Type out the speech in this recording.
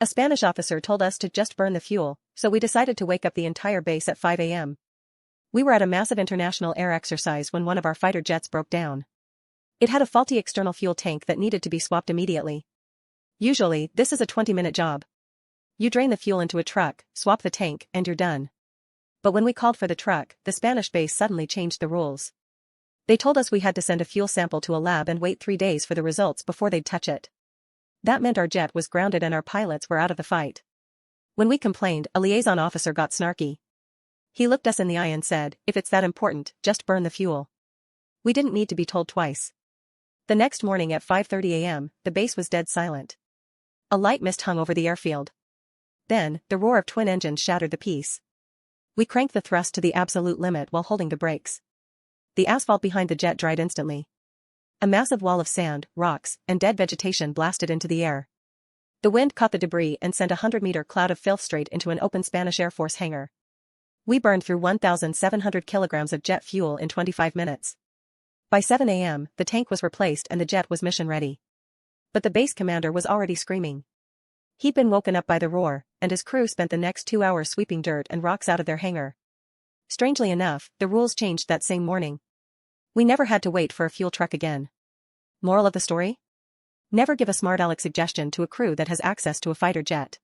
A Spanish officer told us to just burn the fuel, so we decided to wake up the entire base at 5 a.m. We were at a massive international air exercise when one of our fighter jets broke down. It had a faulty external fuel tank that needed to be swapped immediately. Usually, this is a 20-minute job. You drain the fuel into a truck, swap the tank, and you're done. But when we called for the truck, the Spanish base suddenly changed the rules. They told us we had to send a fuel sample to a lab and wait 3 days for the results before they'd touch it. That meant our jet was grounded and our pilots were out of the fight. When we complained, a liaison officer got snarky. He looked us in the eye and said, "If it's that important, just burn the fuel." We didn't need to be told twice. The next morning at 5:30 a.m., the base was dead silent. A light mist hung over the airfield. Then, the roar of twin engines shattered the peace. We cranked the thrust to the absolute limit while holding the brakes. The asphalt behind the jet dried instantly. A massive wall of sand, rocks, and dead vegetation blasted into the air. The wind caught the debris and sent a 100-meter cloud of filth straight into an open Spanish Air Force hangar. We burned through 1,700 kilograms of jet fuel in 25 minutes. By 7 a.m., the tank was replaced and the jet was mission ready. But the base commander was already screaming. He'd been woken up by the roar, and his crew spent the next 2 hours sweeping dirt and rocks out of their hangar. Strangely enough, the rules changed that same morning. We never had to wait for a fuel truck again. Moral of the story? Never give a smart aleck suggestion to a crew that has access to a fighter jet.